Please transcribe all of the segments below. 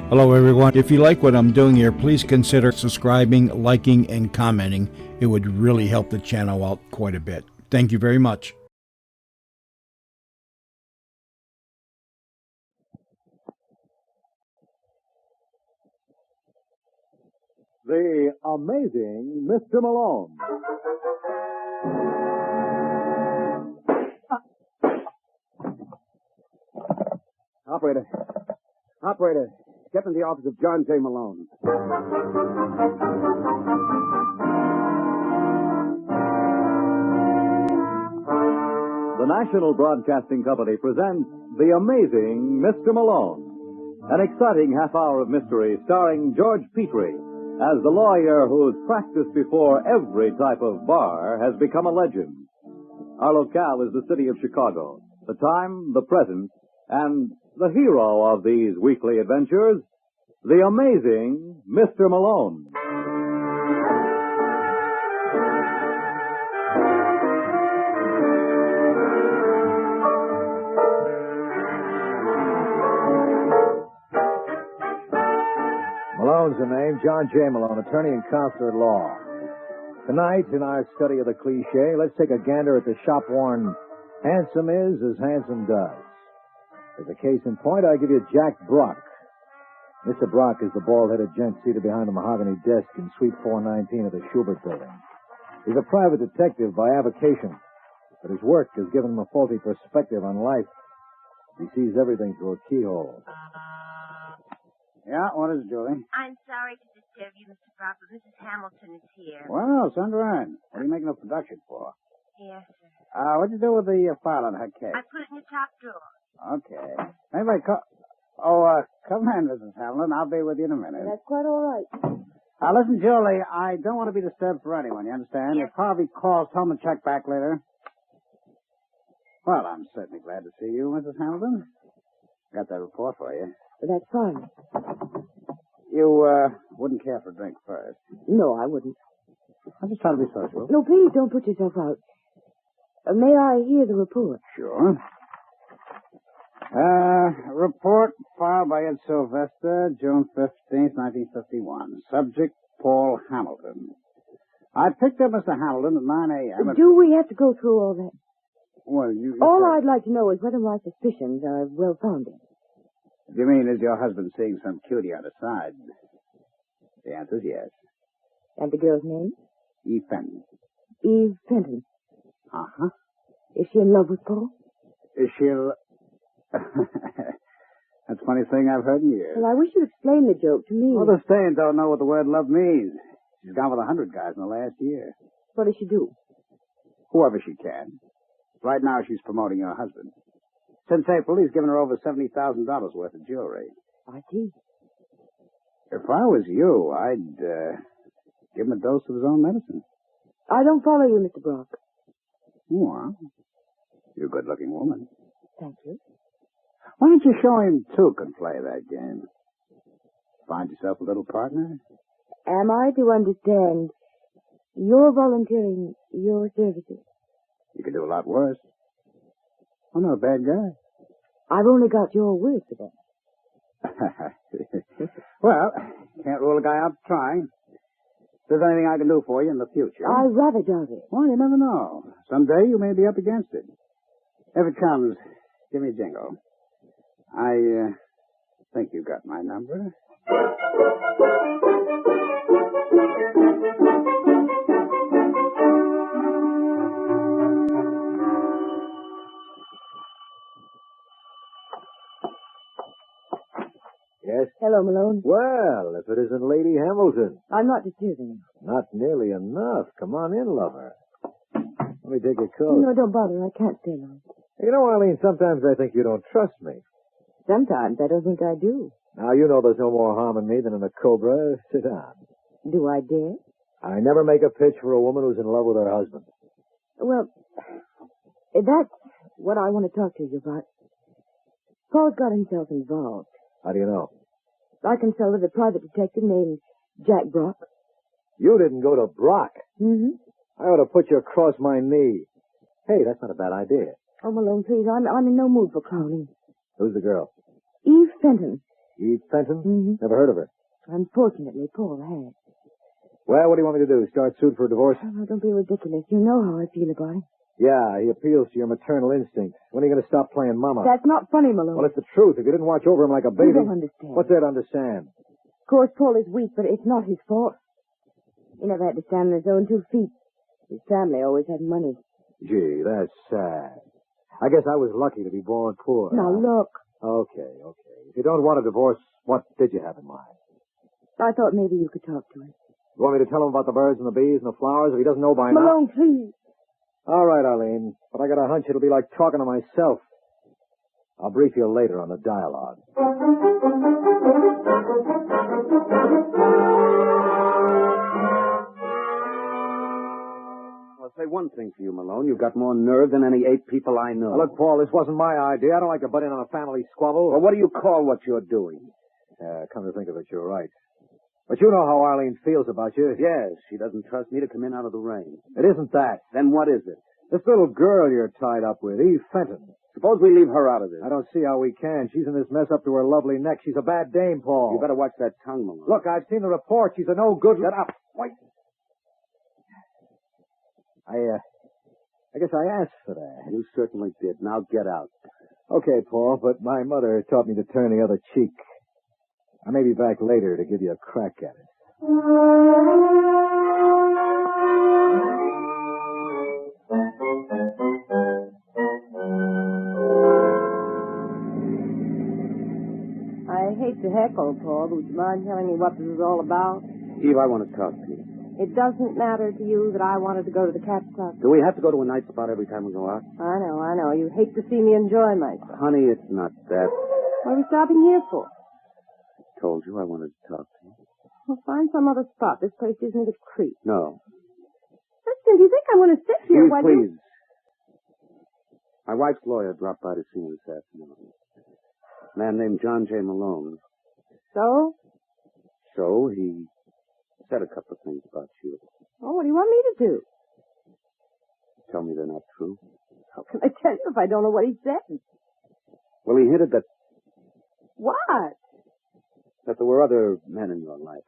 Hello, everyone. If you like what I'm doing here, please consider subscribing, liking, and commenting. It would really help the channel out quite a bit. Thank you very much. The amazing Mr. Malone. Operator, step into the office of John J. Malone. The National Broadcasting Company presents The Amazing Mr. Malone, an exciting half hour of mystery starring George Petrie as the lawyer whose practice before every type of bar has become a legend. Our locale is the city of Chicago, the time, the present, and the hero of these weekly adventures, the amazing Mr. Malone. Malone's the name, John J. Malone, attorney and counselor at law. Tonight, in our study of the cliche, let's take a gander at the shop-worn handsome is as handsome does. As a case in point, I give you Jack Brock. Mr. Brock is the bald-headed gent seated behind the mahogany desk in Suite 419 of the Schubert Building. He's a private detective by avocation, but his work has given him a faulty perspective on life. He sees everything through a keyhole. Yeah, what is it, Julie? I'm sorry to disturb you, Mr. Brock, but Mrs. Hamilton is here. Well, send her in. What are you making a production for? Yes, sir. What'd you do with the file on her case? I put it in the top drawer. Okay. Anybody come in, Mrs. Hamlin. I'll be with you in a minute. That's quite all right. Listen, Julie, I don't want to be disturbed for anyone, you understand? Yes. If Harvey calls, tell him to check back later. Well, I'm certainly glad to see you, Mrs. Hamilton. Got that report for you. That's fine. You, wouldn't care for a drink first. No, I wouldn't. I'm just trying to be social. No, please don't put yourself out. May I hear the report? Sure. Report filed by Ed Sylvester, June 15th, 1951. Subject, Paul Hamilton. I picked up Mr. Hamilton at 9 a.m. Do we have to go through all that? Well, you All said... I'd like to know is whether my suspicions are well-founded. Do you mean, is your husband seeing some cutie on the side? The answer's yes. And the girl's name? Eve Fenton. Eve Fenton. Uh-huh. Is she in love with Paul? She'll... That's the funniest thing I've heard in years. Well, I wish you'd explain the joke to me. Well, the Stain don't know what the word love means. She's gone with 100 guys in the last year. What does she do? Whoever she can. Right now, she's promoting your husband. Since April, he's given her over $70,000 worth of jewelry. I see. If I was you, I'd give him a dose of his own medicine. I don't follow you, Mr. Brock. Well, you're a good-looking woman. Thank you. Why don't you show him two can play that game? Find yourself a little partner? Am I to understand you're volunteering your services? You could do a lot worse. I'm not a bad guy. I've only got your word for that. Well, can't rule a guy out trying. If there's anything I can do for you in the future... I rather doubt it. Well, you never know. Someday you may be up against it. If it comes, give me a jingle. I think you got my number. Yes? Hello, Malone. Well, if it isn't Lady Hamilton. I'm not disturbing you. Not nearly enough. Come on in, lover. Let me take your coat. No, don't bother. I can't stay long. You know, Arlene, sometimes I think you don't trust me. Sometimes I don't think I do. Now, you know there's no more harm in me than in a cobra. Sit down. Do I dare? I never make a pitch for a woman who's in love with her husband. Well, that's what I want to talk to you about. Paul's got himself involved. How do you know? I consulted a private detective named Jack Brock. You didn't go to Brock. Mm-hmm. I ought to put you across my knee. Hey, that's not a bad idea. Oh, Malone, please, I'm in no mood for clowning. Who's the girl? Eve Fenton. Eve Fenton? Mm-hmm. Never heard of her. Unfortunately, Paul has. Well, what do you want me to do? Start suit for a divorce? Oh, no, don't be ridiculous. You know how I feel about it. Yeah, he appeals to your maternal instinct. When are you going to stop playing mama? That's not funny, Malone. Well, it's the truth. If you didn't watch over him like a baby... You don't understand. What's there to understand? Of course, Paul is weak, but it's not his fault. He never had to stand on his own 2 feet. His family always had money. Gee, that's sad. I guess I was lucky to be born poor. Now, look. Okay. If you don't want a divorce, what did you have in mind? I thought maybe you could talk to him. You want me to tell him about the birds and the bees and the flowers if he doesn't know by now? Malone, please. All right, Arlene. But I got a hunch it'll be like talking to myself. I'll brief you later on the dialogue. I'll say one thing for you, Malone. You've got more nerve than any 8 people I know. Now, look, Paul, this wasn't my idea. I don't like to butt in on a family squabble. Well, what do you call what you're doing? Come to think of it, you're right. But you know how Arlene feels about you. Yes, she doesn't trust me to come in out of the rain. It isn't that. Then what is it? This little girl you're tied up with, Eve Fenton. Suppose we leave her out of this. I don't see how we can. She's in this mess up to her lovely neck. She's a bad dame, Paul. You better watch that tongue, Malone. Look, I've seen the report. She's a no good... Shut up. Wait. I guess I asked for that. You certainly did. Now get out. Okay, Paul, but my mother taught me to turn the other cheek. I may be back later to give you a crack at it. I hate to heckle, Paul, but would you mind telling me what this is all about? Eve, I want to talk to you. It doesn't matter to you that I wanted to go to the cat club. Do we have to go to a night spot every time we go out? I know. You hate to see me enjoy myself. Honey, it's not that. What are we stopping here for? I told you I wanted to talk to you. Well, find some other spot. This place gives me the creep. No. Listen, do you think I'm going to sit here Eve, while please. My wife's lawyer dropped by to see me this afternoon. A man named John J. Malone. So? So he said a couple of things about you. Well, what do you want me to do? Tell me they're not true. How can I tell you if I don't know what he said? Well, he hinted that What? there were other men in your life.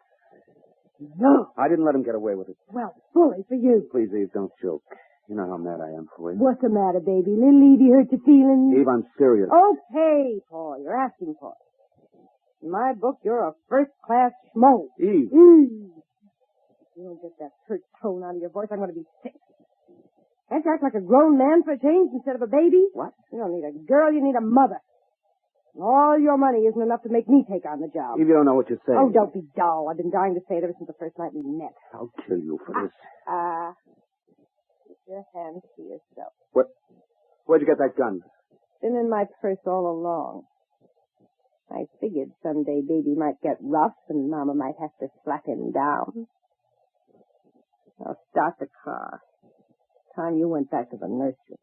No. I didn't let him get away with it. Well, bully for you. Please, Eve, don't joke. You know how mad I am for you. What's the matter, baby? Little Evie hurt your feelings? Eve, I'm serious. Okay, Paul, you're asking for it. In my book, you're a first-class schmo. Eve. You don't get that hurt tone out of your voice, I'm going to be sick. Can't you act like a grown man for a change instead of a baby? What? You don't need a girl, you need a mother. And all your money isn't enough to make me take on the job. Eve, you don't know what you're saying. Oh, don't be dull. I've been dying to say it ever since the first night we met. I'll kill you for this. Keep your hands to yourself. Where'd you get that gun? Been in my purse all along. I figured someday baby might get rough and Mama might have to slacken down. Now start the car. Time you went back to the nursery.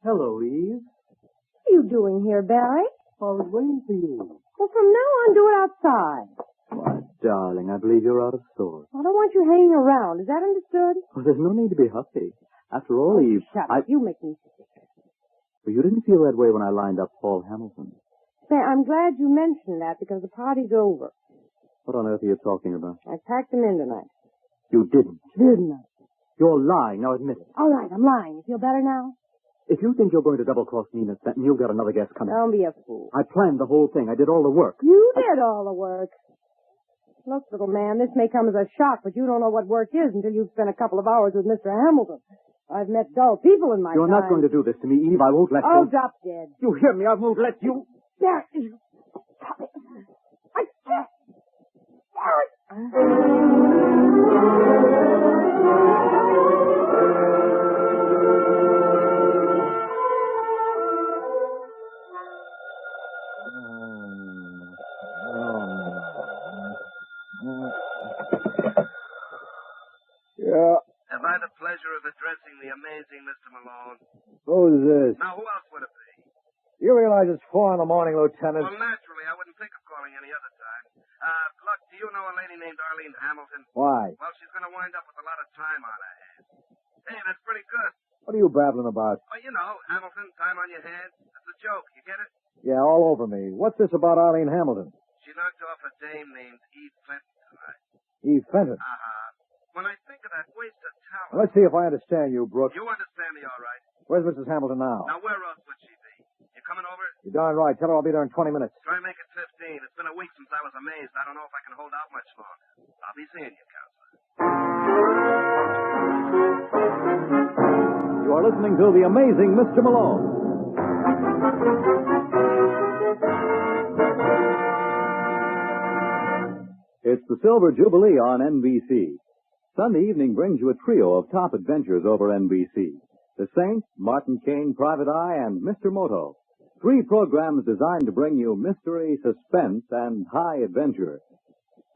Hello, Eve. What are you doing here, Barry? I was waiting for you. Well, from now on, do it outside. Why, darling, I believe you're out of sorts. I don't want you hanging around. Is that understood? Well, there's no need to be huffy. After all, Eve, Shut up. You make me sick. Well, you didn't feel that way when I lined up Paul Hamilton. Say, I'm glad you mentioned that because the party's over. What on earth are you talking about? I packed him in tonight. You didn't. Didn't I? You're lying. Now admit it. All right, I'm lying. You feel better now? If you think you're going to double-cross me, Miss Benton, you've got another guest coming. Don't be a fool. I planned the whole thing. I did all the work. You did all the work. Look, little man, this may come as a shock, but you don't know what work is until you've spent a couple of hours with Mr. Hamilton. I've met dull people in my You're time. not going to do this to me, Eve. I won't let Oh, you. drop dead. You hear me? I won't let you. There. Stop it. I can't. Barry. Yeah. Have I the pleasure of addressing the amazing Mr. Malone? Who's this? Now, who else would it be? You realize it's 4 in the morning, Lieutenant? Well, naturally, I wouldn't think of calling any other time. Look, do you know a lady named Arlene Hamilton? Why? Well, she's going to wind up with a lot of time on her hands. Hey, that's pretty good. What are you babbling about? Well, you know, Hamilton, time on your hands. That's a joke. You get it? Yeah, all over me. What's this about Arlene Hamilton? She knocked off a dame named Eve Fenton tonight. Eve Fenton. Uh-huh. When I think of that waste of talent... Let's see if I understand you, Brooks. You understand me all right. Where's Mrs. Hamilton now? Now, where else would she be? You coming over? You're darn right. Tell her I'll be there in 20 minutes. Try and make it 15. It's been a week since I was amazed. I don't know if I can hold out much longer. I'll be seeing you, Counselor. You are listening to The Amazing Mr. Malone. It's the Silver Jubilee on NBC. Sunday evening brings you a trio of top adventures over NBC. The Saint, Martin Kane, Private Eye, and Mr. Moto. 3 programs designed to bring you mystery, suspense, and high adventure.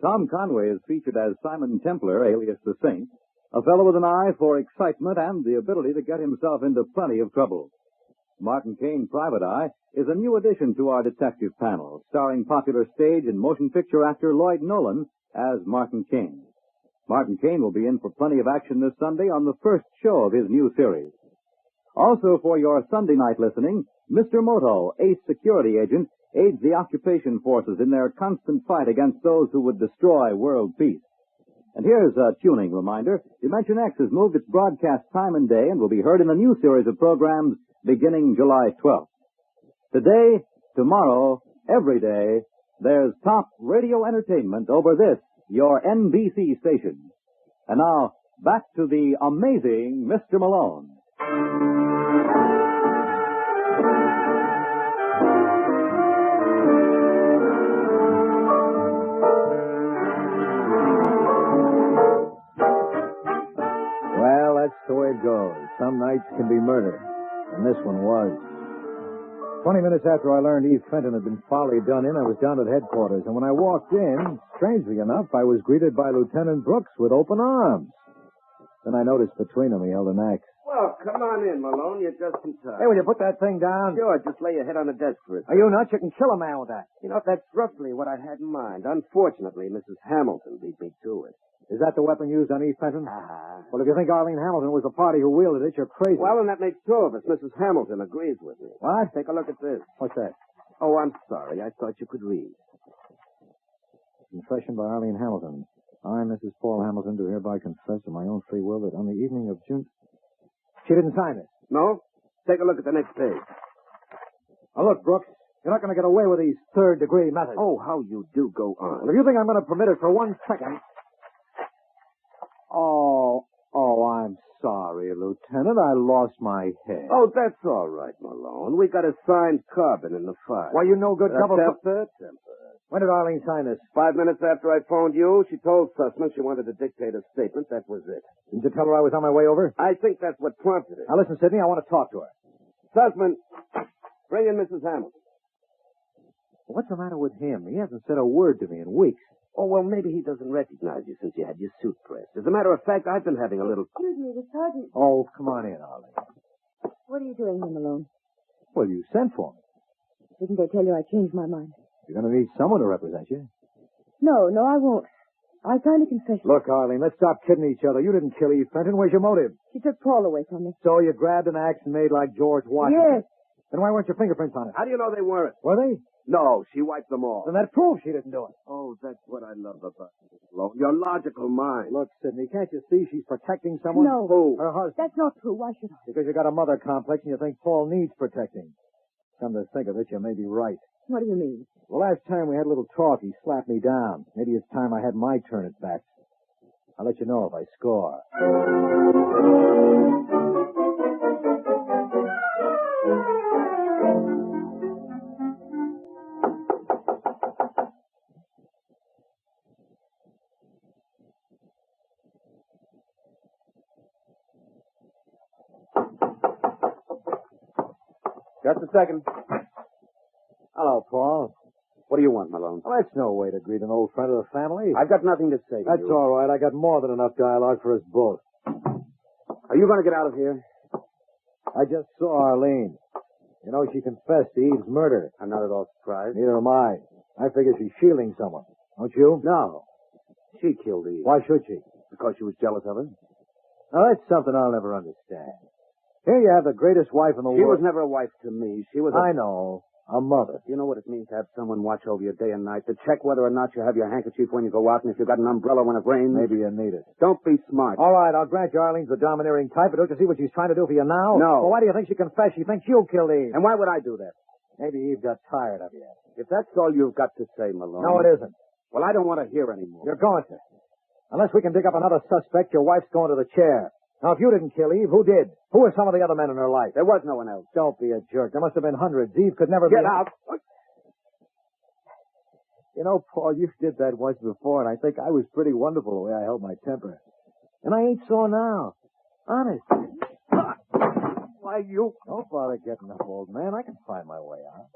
Tom Conway is featured as Simon Templar, alias the Saint, a fellow with an eye for excitement and the ability to get himself into plenty of trouble. Martin Kane, Private Eye, is a new addition to our detective panel, starring popular stage and motion picture actor Lloyd Nolan as Martin Kane. Martin Kane will be in for plenty of action this Sunday on the first show of his new series. Also for your Sunday night listening, Mr. Moto, ace security agent, aids the occupation forces in their constant fight against those who would destroy world peace. And here's a tuning reminder. Dimension X has moved its broadcast time and day and will be heard in a new series of programs beginning July 12th. Today, tomorrow, every day, there's top radio entertainment over this, your NBC station. And now, back to the amazing Mr. Malone. Well, that's the way it goes. Some nights can be murder, and this one was. 20 minutes after I learned Eve Fenton had been foully done in, I was down at headquarters, and when I walked in, strangely enough, I was greeted by Lieutenant Brooks with open arms. Then I noticed between them he held an axe. Well, come on in, Malone. You're just in time. Hey, will you put that thing down? Sure, just lay your head on the desk for a Are you nuts? You can kill a man with that. You know, that's roughly what I had in mind. Unfortunately, Mrs. Hamilton beat me to it. Is that the weapon used on Eve Fenton? Ah. Well, if you think Arlene Hamilton was the party who wielded it, you're crazy. Well, then that makes 2 of us. Mrs. Hamilton agrees with me. What? Take a look at this. What's that? Oh, I'm sorry. I thought you could read. Confession by Arlene Hamilton. I, Mrs. Paul Hamilton, do hereby confess of my own free will that on the evening of June... She didn't sign it. No? Take a look at the next page. Now, look, Brooks, you're not going to get away with these third-degree methods. Oh, how you do go Well, on. if you think I'm going to permit it for 1 second... Oh, I'm sorry, Lieutenant. I lost my head. Oh, that's all right, Malone. We got a signed carbon in the file. Why, you no good double... Temper. When did Arlene sign this? 5 minutes after I phoned you, she told Sussman she wanted to dictate a statement. That was it. Didn't you tell her I was on my way over? I think that's what prompted it. Now, listen, Sidney, I want to talk to her. Sussman, bring in Mrs. Hamilton. What's the matter with him? He hasn't said a word to me in weeks. Oh, well, maybe he doesn't recognize you since you had your suit pressed. As a matter of fact, I've been having a little... Excuse me, the sergeant. Oh, come on in, Arlene. What are you doing here, Malone? Well, you sent for me. Didn't they tell you I changed my mind? You're going to need someone to represent you. No, I won't. I signed a confession. Look, Arlene, let's stop kidding each other. You didn't kill Eve Fenton. Where's your motive? She took Paul away from me. So you grabbed an axe and made like George Washington? Yes. Then why weren't your fingerprints on it? How do you know they weren't? Were they? No, she wiped them off. Then that proves she didn't do it. Oh, that's what I love about you, Malone. Your logical mind. Look, Sidney, can't you see she's protecting someone? No. Who? Her husband. That's not true. Why should I? Because you got a mother complex and you think Paul needs protecting. Come to think of it, you may be right. What do you mean? The last time we had a little talk, he slapped me down. Maybe it's time I had my turn at bats. I'll let you know if I score. Just a second. Hello, Paul. What do you want, Malone? Well, that's no way to greet an old friend of the family. I've got nothing to say to That's you. all right. I got more than enough dialogue for us both. Are you going to get out of here? I just saw Arlene. You know, she confessed to Eve's murder. I'm not at all surprised. Neither am I. I figure she's shielding someone. Don't you? No. She killed Eve. Why should she? Because she was jealous of her. Now, that's something I'll never understand. Here you have the greatest wife in the She world. was never a wife to me. She was I know. A mother. You know what it means to have someone watch over you day and night, to check whether or not you have your handkerchief when you go out and if you've got an umbrella when it rains? Maybe you need it. Don't be smart. All right, I'll grant you Arlene's the domineering type, but don't you see what she's trying to do for you now? No. Well, why do you think she confessed? She thinks you killed Eve. And why would I do that? Maybe Eve got tired of you. If that's all you've got to say, Malone. No, it isn't. Well, I don't want to hear anymore. You're going to. Unless we can dig up another suspect, your wife's going to the chair. Now, if you didn't kill Eve, who did? Who were some of the other men in her life? There was no one else. Don't be a jerk. There must have been hundreds. Eve could never Get be... out. You know, Paul, you did that once before, and I think I was pretty wonderful the way I held my temper. And I ain't sore now. Honest. Why, you... Don't bother getting up, old man. I can find my way out.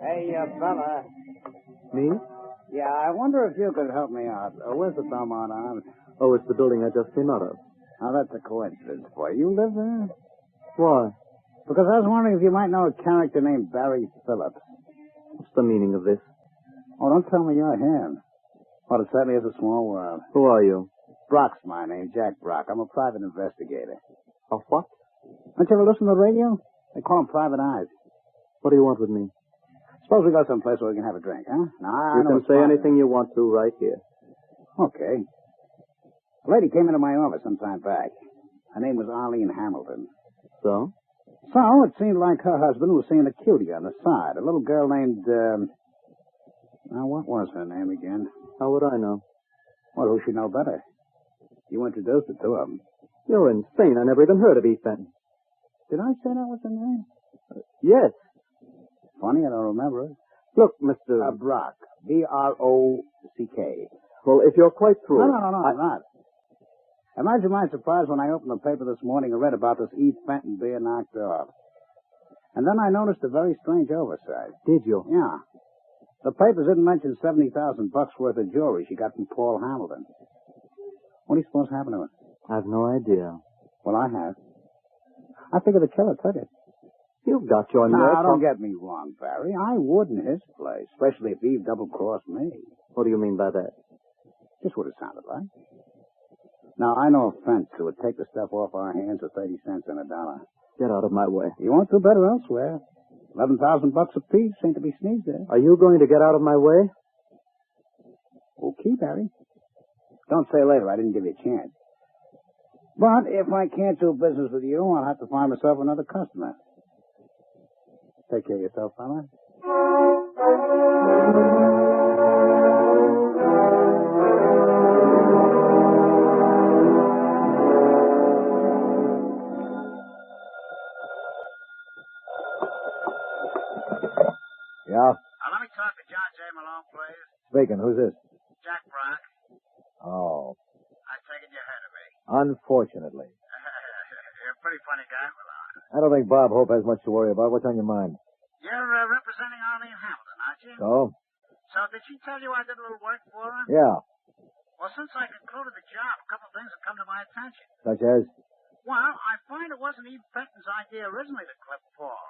Hey, fella. Me? Yeah, I wonder if you could help me out. Where's the Belmont Arms? Oh, it's the building I just came out of. Now, that's a coincidence, boy. You live there? Why? Because I was wondering if you might know a character named Barry Phillips. What's the meaning of this? Oh, don't tell me you're him. Well, it certainly is a small world. Who are you? Brock's my name, Jack Brock. I'm a private investigator. A what? Don't you ever listen to the radio? They call them private eyes. What do you want with me? Suppose we go someplace where we can have a drink, huh? Now, I You know can it's say fine. anything you want to right here. Okay. A lady came into my office some time back. Her name was Arlene Hamilton. So? So, it seemed like her husband was seeing a cutie on the side. A little girl named, now, what was her name again? How would I know? Well, who should know better? You introduced her to him. You're insane. I never even heard of Eve Fenton. Did I say that was her name? Yes. Funny, I don't remember it. Look, Mr. Brock. B-R-O-C-K. Well, if you're quite through... No, I'm not. Imagine my surprise when I opened the paper this morning and read about this Eve Fenton being knocked off. And then I noticed a very strange oversight. Did you? Yeah. The papers didn't mention $70,000 worth of jewelry she got from Paul Hamilton. What do you suppose happened to her? I've no idea. Well, I have. I figure the killer took it. You've got your nerve. Now, don't get me wrong, Barry. I would in his place, especially if Eve double-crossed me. What do you mean by that? Just what it sounded like. Now, I know a fence who would take the stuff off our hands for 30 cents on a dollar. Get out of my way. You won't do better elsewhere. $11,000 apiece ain't to be sneezed at. Are you going to get out of my way? Okay, Barry. Don't say later I didn't give you a chance. But if I can't do business with you, I'll have to find myself another customer. Take care of yourself, fella. Yeah? Let me talk to John J. Malone, please. Speaking. Who's this? Jack Brock. Oh. I take it you heard of me. Unfortunately. You're a pretty funny guy, Malone. I don't think Bob Hope has much to worry about. What's on your mind? You're representing Arlene Hamilton, aren't you? So? So did she tell you I did a little work for her? Yeah. Well, since I concluded the job, a couple of things have come to my attention. Such as? Well, I find it wasn't Eve Fenton's idea originally to clip Paul.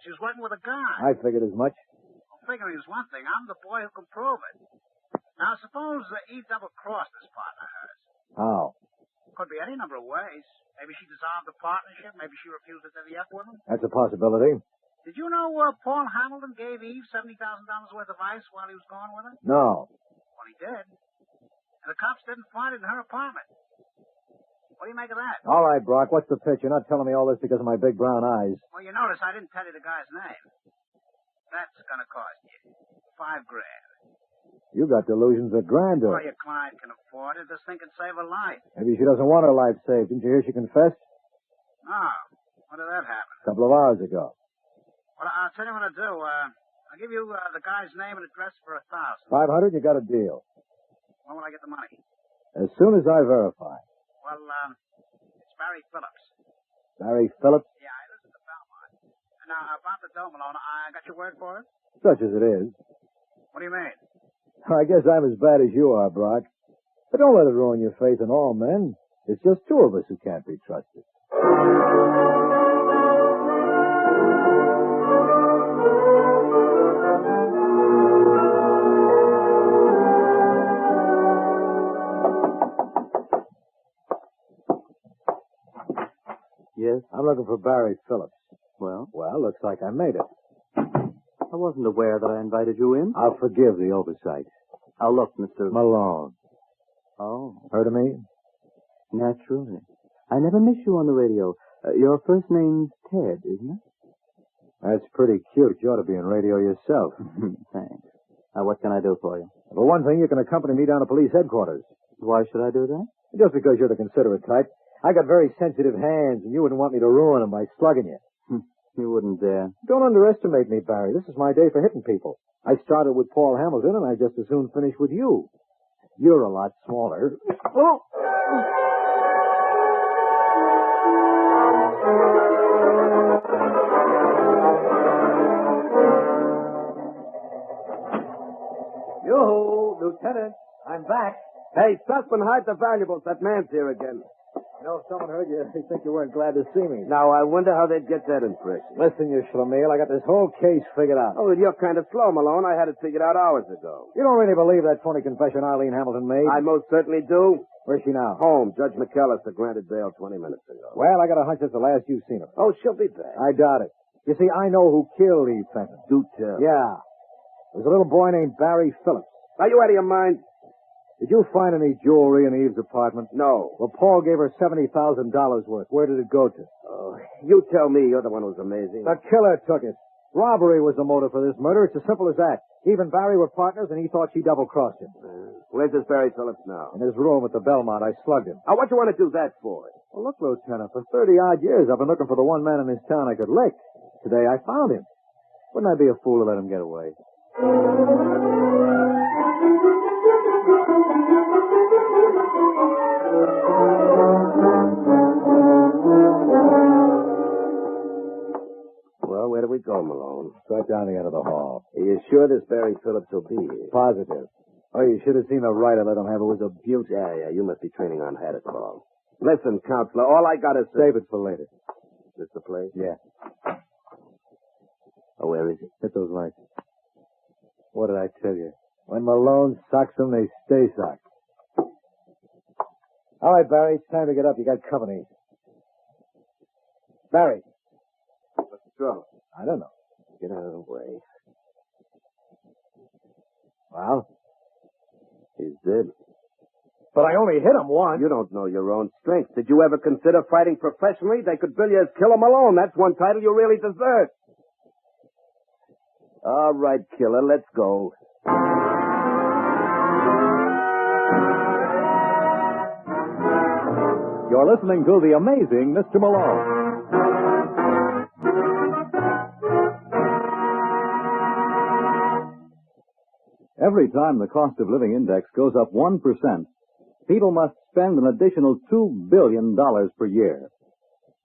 She was working with a guy. I figured as much. Well, figuring is one thing. I'm the boy who can prove it. Now, suppose Eve double-crossed this partner of hers. How? Could be any number of ways. Maybe she dissolved the partnership. Maybe she refused to divvy up with him. That's a possibility. Did you know Paul Hamilton gave Eve $70,000 worth of ice while he was gone with her? No. Well, he did. And the cops didn't find it in her apartment. What do you make of that? All right, Brock. What's the pitch? You're not telling me all this because of my big brown eyes. Well, you notice I didn't tell you the guy's name. That's going to cost you $5,000. You got delusions of grandeur. Well, your client can afford it. This thing can save her life. Maybe she doesn't want her life saved. Didn't you hear she confessed? Oh, when did that happen? A couple of hours ago. Well, I'll tell you what I'll do. I'll give you the guy's name and address for $1,000. 500, you got a deal. When will I get the money? As soon as I verify. Well, it's Barry Phillips. Barry Phillips? Yeah, I live in the Belmont. Now, about the dough, Malone, I got your word for it? Such as it is. What do you mean? I guess I'm as bad as you are, Brock. But don't let it ruin your faith in all men. It's just two of us who can't be trusted. for Barry Phillips. Well, Well, looks like I made it. I wasn't aware that I invited you in. I'll forgive the oversight. How look, Mr. Malone. Oh, Heard of me? naturally. I never miss you on the radio. Your first name's Ted, isn't it? That's pretty cute. You ought to be in radio yourself. Thanks. Now, what can I do for you? For one thing, you can accompany me down to police headquarters. Why should I do that? Just because you're the considerate type. I got very sensitive hands, and you wouldn't want me to ruin them by slugging you. You wouldn't dare. Don't underestimate me, Barry. This is my day for hitting people. I started with Paul Hamilton, and I just as soon finish with you. You're a lot smaller. Oh! Yo-ho, Lieutenant. I'm back. Hey, Sussman, hide the valuables. That man's here again. You know, if someone heard you, they'd think you weren't glad to see me. Now, I wonder how they'd get that impression. Listen, you schlemiel, I got this whole case figured out. Oh, well, you're kind of slow, Malone. I had it figured out hours ago. You don't really believe that phony confession Arlene Hamilton made? I most certainly do. Where's she now? Home. Judge McAllister granted bail 20 minutes ago. Well, I got a hunch it's the last you've seen her. Oh, she'll be back. I doubt it. You see, I know who killed Eve Fenton. Do tell. Yeah. There's a little boy named Barry Phillips. Are you out of your mind? Did you find any jewelry in Eve's apartment? No. Well, Paul gave her $70,000 worth. Where did it go to? Oh, you tell me. You're the one who's amazing. The killer took it. Robbery was the motive for this murder. It's as simple as that. Eve and Barry were partners, and he thought she double-crossed him. Where's this Barry Phillips now? In his room at the Belmont, I slugged him. Now, what do you want to do that for? Well, look, Lieutenant, for 30-odd years, I've been looking for the one man in this town I could lick. Today, I found him. Wouldn't I be a fool to let him get away? Well, where do we go, Malone? Right down the end of the hall. Are you sure this Barry Phillips will be here? Positive. Oh, you should have seen the right I let him have. It was a beaut. Yeah, you must be training on how to call. Listen, Counselor, all I got to say... Save it for later. Is this the place? Yeah. Oh, where is it? Hit those lights. What did I tell you? When Malone socks them, they stay socked. All right, Barry, it's time to get up. You got company. Barry. What's the trouble? I don't know. Get out of the way. Well? He's dead. But I only hit him once. You don't know your own strength. Did you ever consider fighting professionally? They could bill you as Killer Malone. That's one title you really deserve. All right, Killer, let's go. You're listening to The Amazing Mr. Malone. Every time the cost of living index goes up 1%, people must spend an additional $2 billion per year.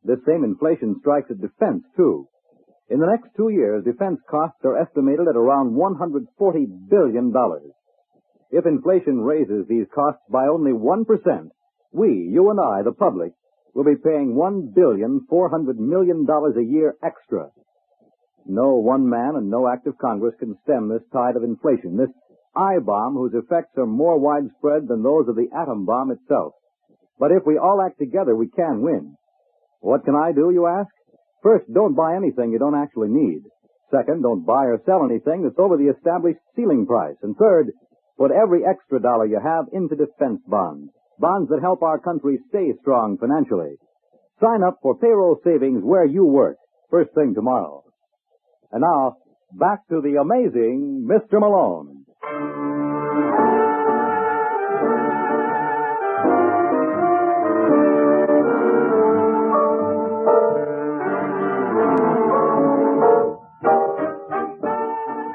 This same inflation strikes at defense, too. In the next 2 years, defense costs are estimated at around $140 billion. If inflation raises these costs by only 1%, we, you and I, the public, will be paying $1,400 million a year extra. No one man and no act of Congress can stem this tide of inflation, this I-bomb whose effects are more widespread than those of the atom bomb itself. But if we all act together, we can win. What can I do, you ask? First, don't buy anything you don't actually need. Second, don't buy or sell anything that's over the established ceiling price. And third, put every extra dollar you have into defense bonds. Bonds that help our country stay strong financially. Sign up for payroll savings where you work. First thing tomorrow. And now, back to the amazing Mr. Malone.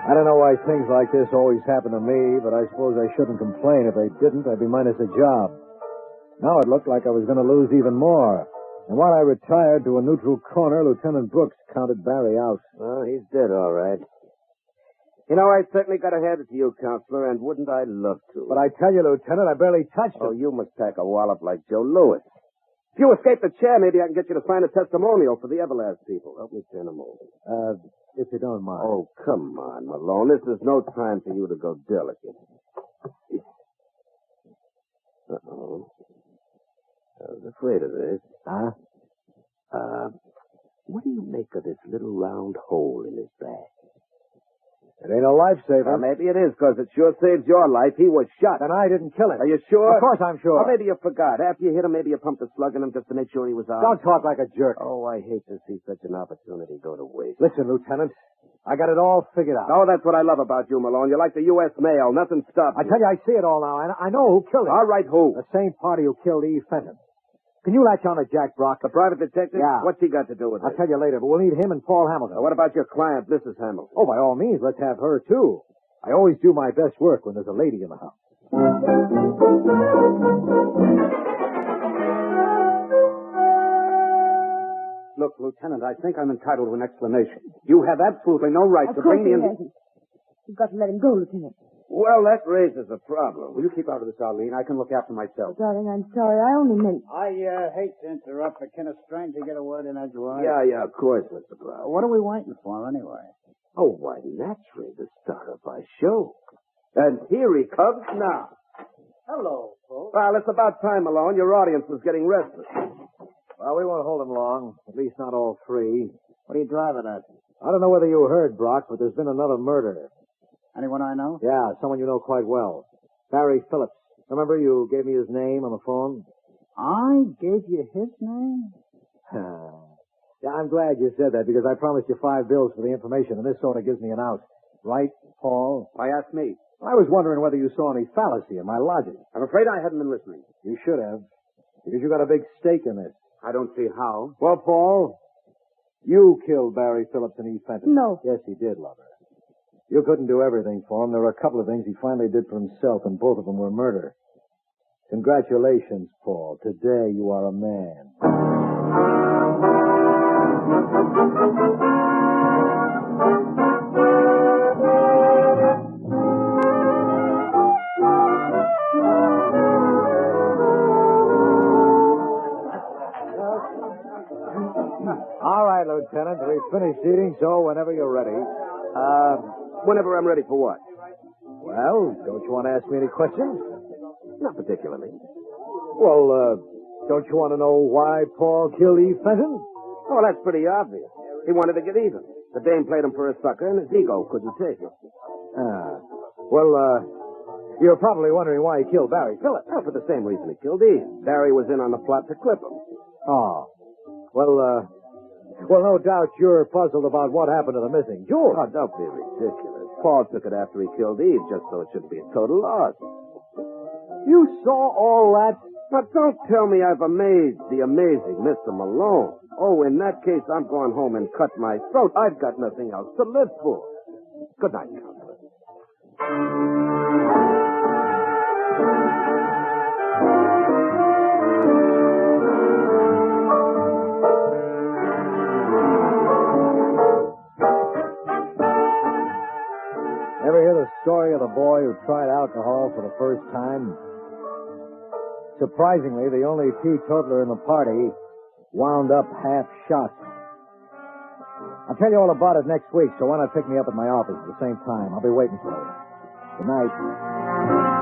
I don't know why things like this always happen to me, but I suppose I shouldn't complain. If they didn't, I'd be minus a job. Now it looked like I was going to lose even more. And while I retired to a neutral corner, Lieutenant Brooks counted Barry out. Well, he's dead, all right. You know, I certainly got to hand it to you, Counselor, and wouldn't I love to? But I tell you, Lieutenant, I barely touched him. Oh, you must pack a wallop like Joe Louis. If you escape the chair, maybe I can get you to sign a testimonial for the Everlast people. Help me turn them over. If you don't mind. Oh, come on, Malone. This is no time for you to go delicate. Uh-oh. I was afraid of this. Huh? what do you make of this little round hole in his back? It ain't a lifesaver. Well, maybe it is, because it sure saved your life. He was shot. Then I didn't kill him. Are you sure? Of course I'm sure. Or maybe you forgot. After you hit him, maybe you pumped a slug in him just to make sure he was out. Don't talk like a jerk. Oh, I hate to see such an opportunity go to waste. Listen, Lieutenant, I got it all figured out. Oh, that's what I love about you, Malone. You're like the U.S. mail. Nothing stops I you. tell you, I see it all now. I know who killed him. All right, who? The same party who killed Eve Fenton. Can you latch on to Jack Brock? The private detective? Yeah. What's he got to do with it? I'll tell you later, but we'll need him and Paul Hamilton. Now, what about your client, Mrs. Hamilton? Oh, by all means, let's have her, too. I always do my best work when there's a lady in the house. Look, Lieutenant, I think I'm entitled to an explanation. You have absolutely no right to bring me in. You've got to let him go, Lieutenant. Well, that raises a problem. Will you keep out of this, Arlene? I can look after myself. Darling, I'm sorry. I only meant... I hate to interrupt, but can a stranger get a word in edgewise? Yeah, of course, Mr. Brown. What are we waiting for, anyway? Oh, why, naturally, the star of our show. And here he comes now. Hello, folks. Well, it's about time, Malone. Your audience was getting restless. Well, we won't hold him long. At least not all three. What are you driving at? I don't know whether you heard, Brock, but there's been another murder. Anyone I know? Yeah, someone you know quite well. Barry Phillips. Remember you gave me his name on the phone? I gave you his name? Yeah, I'm glad you said that because I promised you $5 for the information, and this sort of gives me an out. Right, Paul? Why ask me? I was wondering whether you saw any fallacy in my logic. I'm afraid I hadn't been listening. You should have, because you got a big stake in this. I don't see how. Well, Paul, you killed Barry Phillips and Eve Fenton. No. Yes, he did, lover. You couldn't do everything for him. There were a couple of things he finally did for himself, and both of them were murder. Congratulations, Paul. Today you are a man. All right, Lieutenant. We've finished eating, so whenever you're ready. Whenever I'm ready for what? Well, don't you want to ask me any questions? Not particularly. Well, don't you want to know why Paul killed Eve Fenton? Oh, that's pretty obvious. He wanted to get even. The dame played him for a sucker, and his ego couldn't take it. Well, you're probably wondering why he killed Barry Phillips. Oh, for the same reason he killed Eve. Barry was in on the plot to clip him. Oh. Well, no doubt you're puzzled about what happened to the missing jewel. Oh, don't be ridiculous. Paul took it after he killed Eve just so it shouldn't be a total loss. You saw all that? But don't tell me I've amazed the amazing Mr. Malone. Oh, in that case, I'm going home and cut my throat. I've got nothing else to live for. Good night, Counselor. Ever hear the story of the boy who tried alcohol for the first time? Surprisingly, the only teetotaler in the party wound up half shot. I'll tell you all about it next week, so why not pick me up at my office at the same time? I'll be waiting for you. Good night.